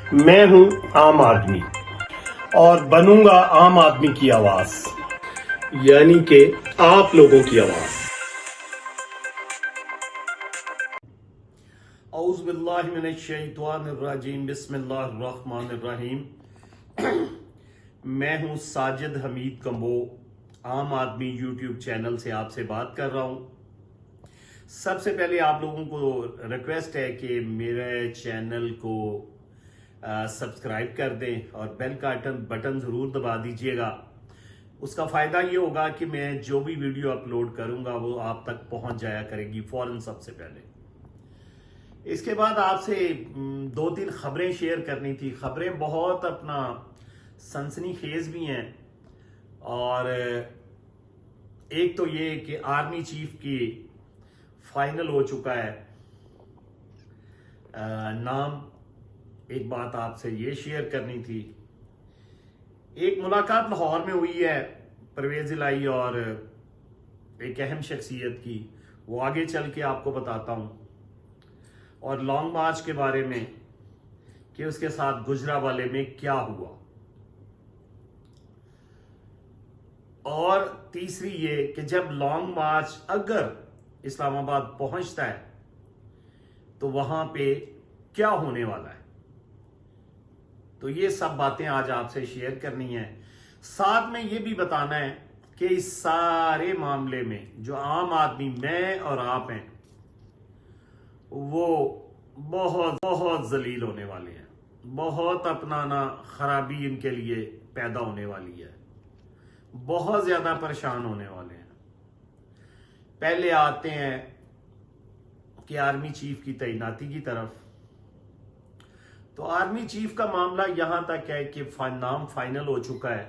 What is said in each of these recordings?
मैं हूं आम आदमी और बनूंगा आम आदमी की आवाज, यानी कि आप लोगों की आवाज। औज़ु बिल्लाहि मिनश शैतानिर रजीम, बिस्मिल्लाहिर्रहमानिर रहीम। मैं हूं साजिद हमीद कंबो, आम आदमी यूट्यूब चैनल से आपसे बात कर रहा हूं। सबसे पहले आप लोगों को रिक्वेस्ट है कि मेरे चैनल को सब्सक्राइब कर दें और बेल का बटन जरूर दबा दीजिएगा। उसका फायदा ये होगा कि मैं जो भी वीडियो अपलोड करूंगा वो आप तक पहुंच जाया करेगी फौरन सबसे पहले। इसके बाद आपसे दो तीन खबरें शेयर करनी थी। खबरें बहुत अपना सनसनीखेज भी हैं, और एक तो ये कि आर्मी चीफ की फाइनल हो चुका है नाम। एक बात आपसे ये शेयर करनी थी। एक मुलाकात लाहौर में हुई है परवेज इलाही और एक अहम शख्सियत की, वो आगे चल के आपको बताता हूं। और लॉन्ग मार्च के बारे में कि उसके साथ गुजरावाले में क्या हुआ। और तीसरी ये कि जब लॉन्ग मार्च अगर इस्लामाबाद पहुंचता है तो वहां पे क्या होने वाला है। तो ये सब बातें आज आपसे शेयर करनी है। साथ में ये भी बताना है कि इस सारे मामले में जो आम आदमी मैं और आप हैं वो बहुत बहुत जलील होने वाले हैं। बहुत अपना ना खराबी इनके लिए पैदा होने वाली है। बहुत ज्यादा परेशान होने वाले हैं। पहले आते हैं कि आर्मी चीफ की तैनाती की तरफ। तो आर्मी चीफ का मामला यहां तक है कि नाम फाइनल हो चुका है,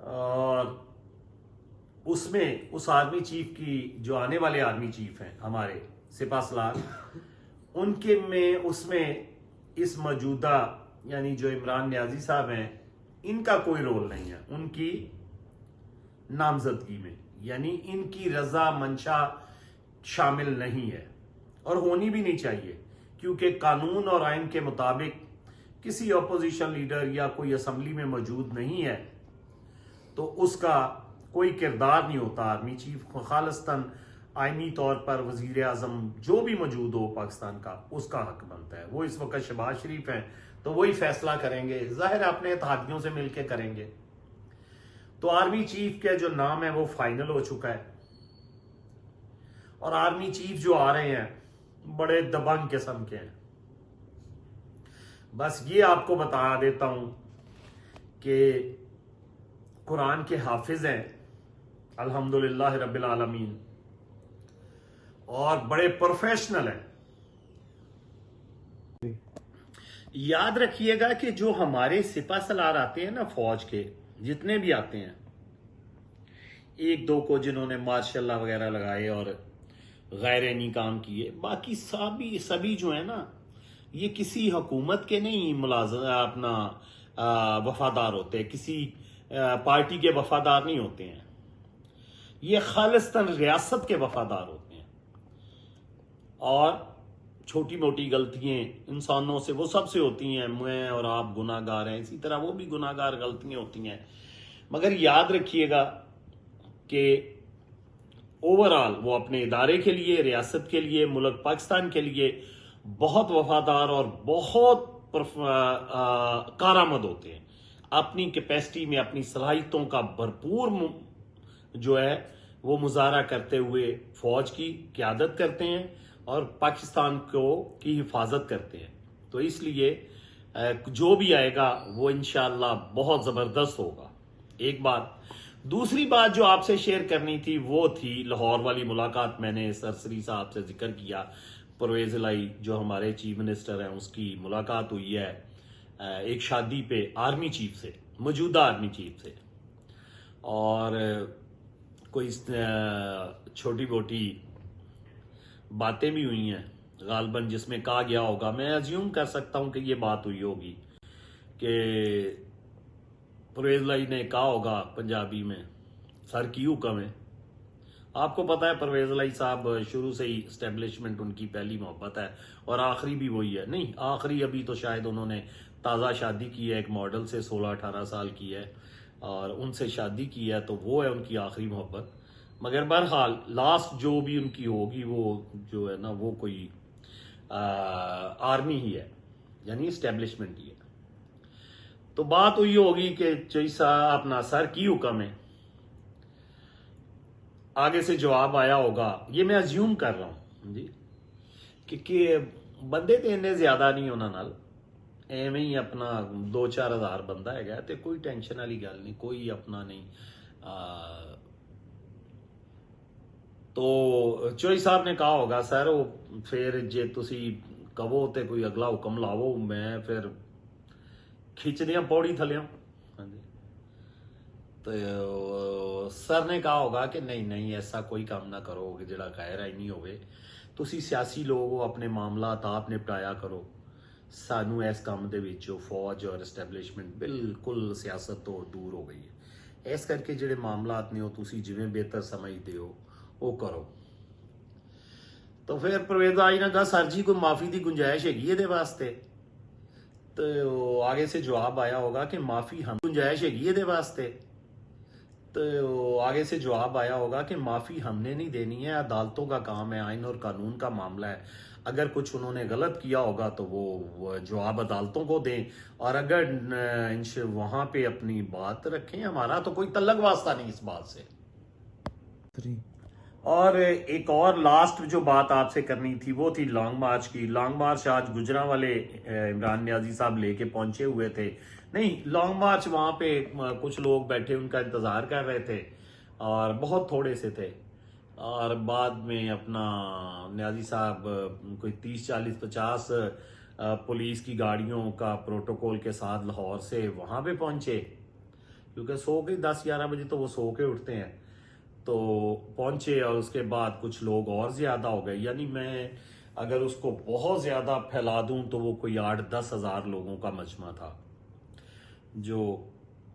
और उसमें उस आर्मी चीफ की जो आने वाले आर्मी चीफ हैं हमारे सिपा सलार, उनके में उसमें इस मौजूदा यानी जो इमरान न्याजी साहब हैं इनका कोई रोल नहीं है उनकी नामजदगी में, यानी इनकी रजा मंशा शामिल नहीं है और होनी भी नहीं चाहिए, क्योंकि कानून और आइन के मुताबिक किसी अपोजिशन लीडर या कोई असेंबली में मौजूद नहीं है तो उसका कोई किरदार नहीं होता। आर्मी चीफ को खालिस्तान आईनी तौर पर वजीर आजम जो भी मौजूद हो पाकिस्तान का, उसका हक बनता है। वो इस वक्त शहबाज शरीफ हैं तो वही फैसला करेंगे, जाहिर अपने इत्तेहादियों से मिलकर करेंगे। तो आर्मी चीफ के जो नाम है वो फाइनल हो चुका है, और आर्मी चीफ जो आ रहे हैं बड़े दबंग किस्म के हैं। बस ये आपको बता देता हूं कि कुरान के हाफिज हैं अल्हम्दुलिल्लाह रब्बिल आलमीन, और बड़े प्रोफेशनल हैं। याद रखिएगा कि जो हमारे सिपा सलार आते हैं ना, फौज के जितने भी आते हैं, एक दो को जिन्होंने मार्शल वगैरह लगाए और गैर काम किए, बाकी सभी जो है ना, ये किसी हुकूमत के नहीं अपना वफादार होते, किसी पार्टी के वफादार नहीं होते हैं। ये खालिस्तान रियासत के वफादार होते हैं। और छोटी मोटी गलतियां इंसानों से वो सबसे होती हैं, मैं और आप गुनाहगार हैं, इसी तरह वो भी गुनाहगार, गलतियां होती हैं। मगर याद रखिएगा कि ओवरऑल वो अपने इदारे के लिए, रियासत के लिए, मुल्क पाकिस्तान के लिए बहुत वफादार और बहुत कारआमद होते हैं। अपनी कैपेसिटी में अपनी सलाहियतों का भरपूर जो है वो मुजाहरा करते हुए फौज की क़यादत करते हैं और पाकिस्तान की हिफाजत करते हैं। तो इसलिए जो भी आएगा वो इंशाअल्लाह बहुत ज़बरदस्त होगा। एक बात। दूसरी बात जो आपसे शेयर करनी थी वो थी लाहौर वाली मुलाकात। मैंने सरसरी साहब से जिक्र किया, परवेज इलाही जो हमारे चीफ मिनिस्टर हैं उसकी मुलाकात हुई है एक शादी पे आर्मी चीफ से, मौजूदा आर्मी चीफ से, और कोई छोटी मोटी बातें भी हुई हैं गालबन, जिसमें कहा गया होगा, मैं अज्यूम कर सकता हूं कि ये बात हुई होगी कि परवेज इलाही ने कहा होगा पंजाबी में, सर की हुक्म है, आपको पता है परवेज अली साहब शुरू से ही इस्टेब्लिशमेंट उनकी पहली मोहब्बत है और आखिरी भी वही है। नहीं, आखिरी अभी तो शायद उन्होंने ताज़ा शादी की है, एक मॉडल से 16-18 साल की है और उनसे शादी की है, तो वो है उनकी आखिरी मोहब्बत। मगर बहरहाल लास्ट जो भी उनकी होगी वो जो है ना वो कोई आर्मी ही है, यानी इस्टेब्लिशमेंट ही है। तो बात हुई होगी कि जैसा अपना सर की हुक्म है, आगे से जवाब आया होगा, ये मैं अज्यूम कर रहा हूं जी, क्योंकि बंदे तो इन्ने ज्यादा नहीं होना नाल, एवं ही अपना 2-4 हज़ार बंदा है, तो कोई टेंशन वाली गल नहीं, कोई अपना नहीं। तो चोई साहब ने कहा होगा सर वो फिर जे तुसी कहो तो कोई अगला हुक्म लावो, मैं फिर खिंच दिया पौड़ी थलियों। हाँ जी। तो सर ने कहा होगा कि नहीं नहीं ऐसा कोई काम ना करो कि जड़ा गैर आई नहीं होवे, तुसी सियासी लोग हो, अपने मामला आप निपटाया करो, सानू इस काम दे विचों फौज और एस्टैब्लिशमेंट बिल्कुल सियासत तो दूर हो गई है। इस करके जिहड़े मामलात ने तुसी जिवें बेहतर समझते हो वो करो। तो फिर परवेज आई ने कहा सर जी कोई माफी की गुंजाइश हैगी ये वास्ते, तो आगे से जवाब आया होगा कि माफी हम गुंजाइश हैगी ये वास्ते, तो आगे से जवाब आया होगा कि माफी हमने नहीं देनी है, अदालतों का काम है, आइन और कानून का मामला है। अगर कुछ उन्होंने गलत किया होगा तो वो जवाब अदालतों को दें, और अगर वहां पे अपनी बात रखें, हमारा तो कोई तल्लक वास्ता नहीं इस बात से। और एक और लास्ट जो बात आपसे करनी थी वो थी लॉन्ग मार्च की। लॉन्ग मार्च आज गुजरांवाले इमरान नियाजी साहब लेके पहुंचे हुए थे। नहीं, लॉन्ग मार्च वहां पे कुछ लोग बैठे उनका इंतजार कर रहे थे और बहुत थोड़े से थे, और बाद में अपना नियाजी साहब कोई 30-40-50 पुलिस की गाड़ियों का प्रोटोकॉल के साथ लाहौर से वहां पे पहुंचे, क्योंकि सो के 10-11 बजे तो वो सो के उठते हैं, तो पहुंचे। और उसके बाद कुछ लोग और ज्यादा हो गए, यानी मैं अगर उसको बहुत ज्यादा फैला दूं तो वो कोई 8-10 हज़ार लोगों का मजमा था। जो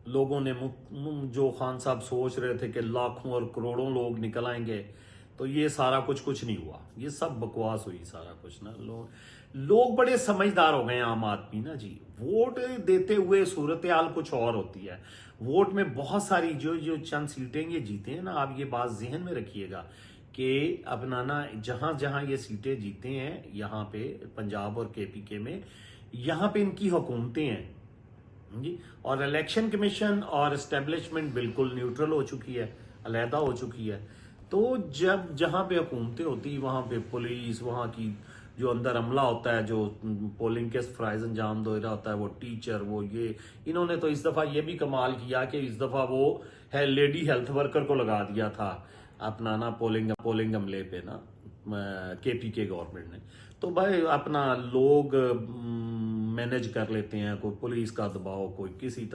लोगों ने जो खान साहब सोच रहे थे कि लाखों और करोड़ों लोग निकल आएंगे, तो ये सारा कुछ नहीं हुआ, ये सब बकवास हुई सारा कुछ ना। लोग बड़े समझदार हो गए आम आदमी ना जी। वोट देते हुए सूरत हाल कुछ और होती है। वोट में बहुत सारी जो जो चंद सीटें ये जीते हैं ना, आप ये बात जहन में रखिएगा कि अपना ना जहां जहां ये सीटें जीते हैं, यहाँ पे पंजाब और केपीके में, यहाँ पे इनकी हुकूमतें हैं जी। और इलेक्शन कमीशन और एस्टेब्लिशमेंट बिल्कुल न्यूट्रल हो चुकी है, अलहदा हो चुकी है। तो जब जहां पे हुकूमतें होती वहां पे पुलिस, वहां की जो अंदर अमला होता है, जो पोलिंग के फराइज अंजाम दे रहा होता है, वो टीचर, वो ये, इन्होंने तो इस दफा ये भी कमाल किया कि इस दफा वो है लेडी हेल्थ वर्कर को लगा दिया था अपना ना पोलिंग अमले पे ना, केपीके गवर्नमेंट ने। तो भाई अपना लोग मैनेज कर लेते हैं, कोई पुलिस का दबाव, कोई किसी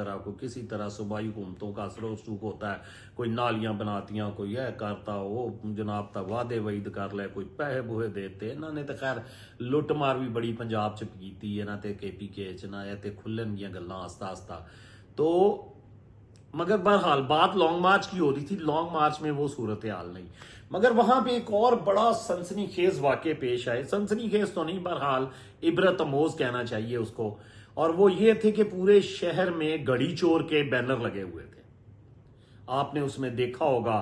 तरह सूबाई हुकूमतों का असर रसूख होता है, कोई नालियां बनाती, कोई यह करता, वो जनाब तक वादे वईद कर ले, कोई पैसे बुहे देते। इन्होंने तो खैर लुट मार भी बड़ी पंजाब च की है ना, ते केपीके च ना, ते खुलन दी गल्लां आस्ता आस्ता। तो मगर बहरहाल बात लॉन्ग मार्च की हो रही थी, लॉन्ग मार्च में वो सूरत हाल नहीं। मगर वहां पे एक और बड़ा सनसनीखेज वाकये पेश आए, सनसनीखेज तो नहीं, बहरहाल इबरत अमोज कहना चाहिए उसको। और वो ये थे कि पूरे शहर में घड़ी चोर के बैनर लगे हुए थे। आपने उसमें देखा होगा,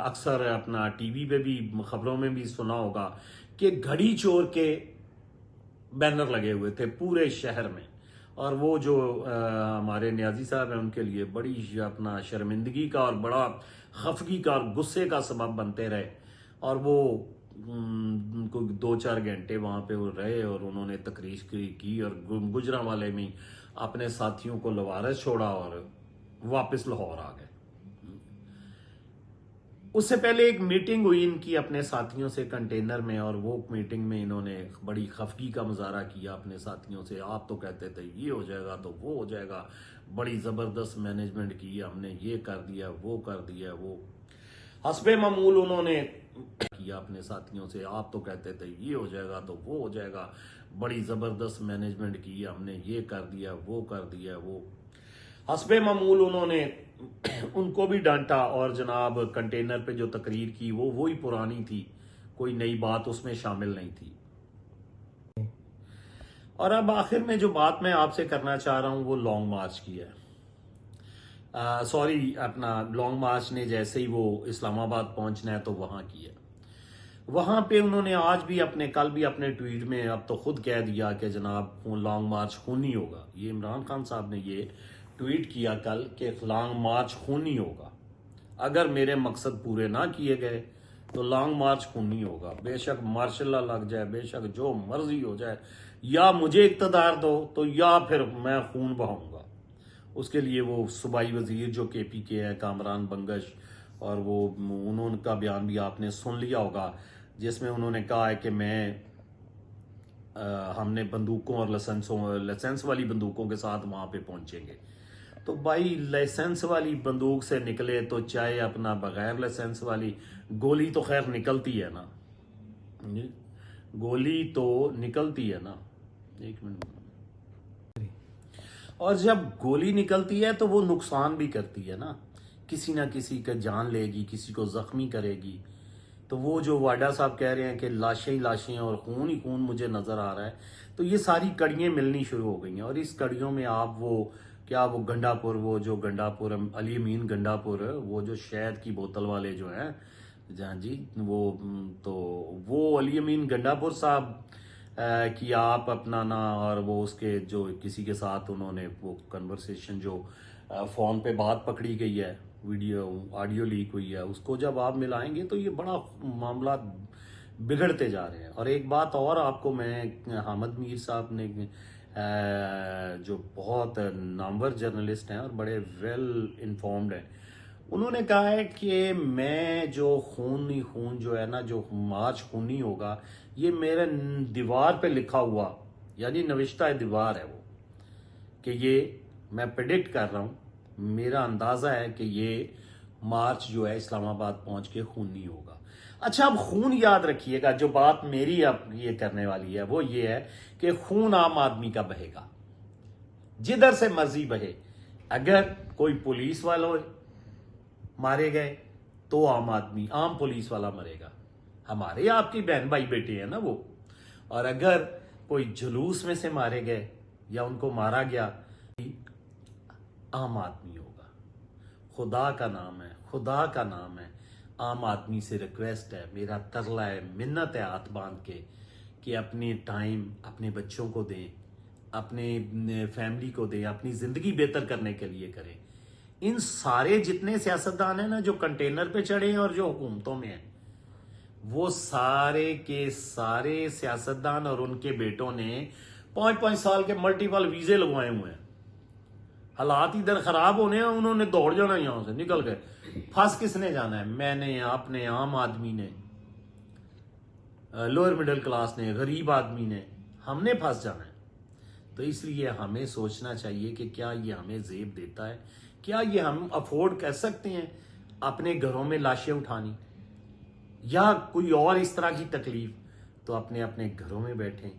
अक्सर अपना टीवी पे भी, खबरों में भी सुना होगा कि घड़ी चोर के बैनर लगे हुए थे पूरे शहर में। और वो जो हमारे नियाजी साहब हैं उनके लिए बड़ी अपना शर्मिंदगी का और बड़ा खफगी का और गुस्से का सबब बनते रहे। और वो कोई 2-4 घंटे वहां पे वो रहे और उन्होंने तकरीर की और गुजरांवाले में अपने साथियों को लवारस छोड़ा और वापस लाहौर आ गए। उससे पहले एक मीटिंग हुई इनकी अपने साथियों से कंटेनर में, और वो मीटिंग में इन्होंने बड़ी खफगी का मुजाहरा किया अपने साथियों से। आप तो कहते थे ये हो जाएगा तो वो हो जाएगा, बड़ी जबरदस्त मैनेजमेंट की, हमने ये कर दिया, वो कर दिया। वो हस्बे मामूल उन्होंने किया अपने साथियों से, आप तो कहते थे ये हो जाएगा तो वो हो जाएगा, बड़ी जबरदस्त मैनेजमेंट की, हमने ये कर दिया, वो कर दिया। वो हस्बे मामूल उन्होंने उनको भी डांटा और जनाब कंटेनर पे जो तकरीर की वो वही पुरानी थी, कोई नई बात उसमें शामिल नहीं थी। और अब आखिर में जो बात मैं आपसे करना चाह रहा हूं वो लॉन्ग मार्च की है। सॉरी, अपना लॉन्ग मार्च ने जैसे ही वो इस्लामाबाद पहुंचना है तो वहां की है। वहां पे उन्होंने आज भी अपने, कल भी अपने ट्वीट में अब तो खुद कह दिया कि जनाब लॉन्ग मार्च खूनी होगा। ये इमरान खान साहब ने ये ट्वीट किया कल कि लॉन्ग मार्च खूनी होगा, अगर मेरे मकसद पूरे ना किए गए तो लॉन्ग मार्च खूनी होगा। बेशक मार्शल लॉ लग जाए, बेशक जो मर्जी हो जाए, या मुझे इक्तदार दो तो या फिर मैं खून बहाऊंगा। उसके लिए वो सूबाई वजीर जो केपी के हैं, कामरान बंगश, और वो उन्होंने बयान भी आपने सुन लिया होगा, जिसमें उन्होंने कहा है कि हमने बंदूकों और लाइसेंस वाली बंदूकों के साथ वहां पे पहुंचेंगे। तो भाई लाइसेंस वाली बंदूक से निकले तो चाहे अपना बगैर लाइसेंस वाली, गोली तो खैर निकलती है ना, गोली तो निकलती है ना। एक मिनट। और जब गोली निकलती है तो वो नुकसान भी करती है ना, किसी ना किसी का जान लेगी, किसी को जख्मी करेगी। तो वो जो वाडा साहब कह रहे हैं कि लाशें ही लाशें और खून ही खून मुझे नजर आ रहा है, तो ये सारी कड़ियां मिलनी शुरू हो गई हैं। और इस कड़ियों में आप वो गंडापुर, वो जो गंडापुर अली अमीन गंडापुर, वो जो शहद की बोतल वाले जो हैं, जहाँ जी तो वो अली अमीन गंडापुर साहब कि आप अपना ना, और वो उसके जो किसी के साथ उन्होंने वो कन्वर्सेशन जो फोन पे बात पकड़ी गई है, वीडियो ऑडियो लीक हुई है, उसको जब आप मिलाएंगे तो ये बड़ा मामला बिगड़ते जा रहे हैं। और एक बात और आपको मैं, हामिद मीर साहब ने जो बहुत नामवर जर्नलिस्ट हैं और बड़े वेल इन्फॉर्म्ड हैं, उन्होंने कहा है कि मैं जो खून ही खून जो है ना, जो मार्च खूनी होगा, ये मेरे दीवार पे लिखा हुआ, यानी नविश्ता दीवार है वो, कि ये मैं प्रिडिक्ट कर रहा हूं, मेरा अंदाजा है कि ये मार्च जो है इस्लामाबाद पहुंच के खूनी होगा। अच्छा, अब खून याद रखिएगा, जो बात मेरी अब ये करने वाली है वो ये है कि खून आम आदमी का बहेगा, जिधर से मर्जी बहे। अगर कोई पुलिस वाला मारे गए तो आम आदमी, आम पुलिस वाला मरेगा, हमारे आपकी बहन भाई बेटे हैं ना वो। और अगर कोई जुलूस में से मारे गए या उनको मारा गया, आम आदमी होगा। खुदा का नाम है, खुदा का नाम है, आम आदमी से रिक्वेस्ट है, मेरा तरला है, मिन्नत है हाथ बांध के, कि अपने टाइम अपने बच्चों को दें, अपने फैमिली को दें, अपनी जिंदगी बेहतर करने के लिए करें। इन सारे जितने सियासतदान हैं ना, जो कंटेनर पे चढ़े हैं और जो हुकूमतों में हैं, वो सारे के सारे सियासतदान और उनके बेटों ने 5-5 साल के मल्टीपल वीजे लगवाए हुए हैं। हालात इधर खराब होने हैं, उन्होंने दौड़ जाना यहां से निकल गए। फंस किसने जाना है? मैंने, आपने, आम आदमी ने, लोअर मिडिल क्लास ने, गरीब आदमी ने, हमने फंस जाना है। तो इसलिए हमें सोचना चाहिए कि क्या ये हमें जेब देता है, क्या ये हम अफोर्ड कर सकते हैं अपने घरों में लाशें उठानी, या कोई और इस तरह की तकलीफ। तो अपने अपने घरों में बैठें,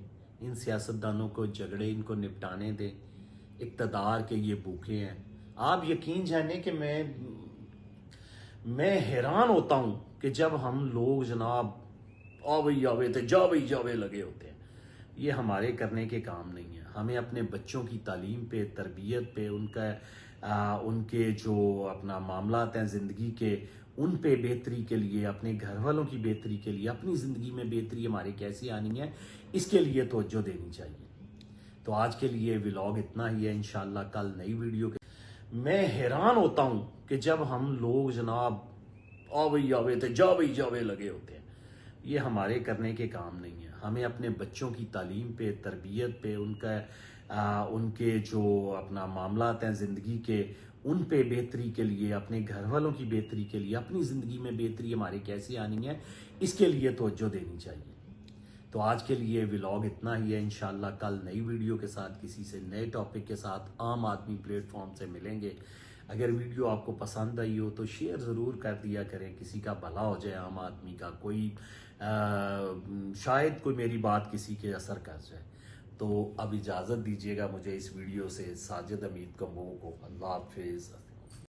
इन सियासतदानों को झगड़े इनको निपटाने दें, इक्तदार के ये भूखे हैं। आप यकीन जाने कि मैं हैरान होता हूं कि जब हम लोग जनाब आवे आवे थे, जावे जावे लगे होते हैं। ये हमारे करने के काम नहीं है। हमें अपने बच्चों की तालीम पे, तरबियत पे, उनके जो अपना मामलात हैं जिंदगी के, उन पे बेहतरी के लिए, अपने घर वालों की बेहतरी के लिए, अपनी जिंदगी में बेहतरी हमारी कैसी आनी है, इसके लिए तवज्जो देनी चाहिए। तो आज के लिए व्लॉग इतना ही है, इंशाल्लाह कल नई वीडियो के। मैं हैरान होता हूं कि जब हम लोग जनाब आवे आवे थे, जावे जावे लगे होते हैं। ये हमारे करने के काम नहीं है। हमें अपने बच्चों की तालीम पे, तरबियत पे, उनके जो अपना मामलात हैं जिंदगी के, उन पे बेहतरी के लिए, अपने घर वालों की बेहतरी के लिए, अपनी जिंदगी में बेहतरी हमारी कैसी आनी है, इसके लिए तवज्जो देनी चाहिए। तो आज के लिए व्लॉग इतना ही है, इंशाल्लाह कल नई वीडियो के साथ, किसी से नए टॉपिक के साथ आम आदमी प्लेटफॉर्म से मिलेंगे। अगर वीडियो आपको पसंद आई हो तो शेयर ज़रूर कर दिया करें, किसी का भला हो जाए, आम आदमी का कोई शायद कोई मेरी बात किसी के असर कर जाए। तो अब इजाज़त दीजिएगा मुझे इस वीडियो से। साजिद हमीद कमो को अल्लाह हाफिज़।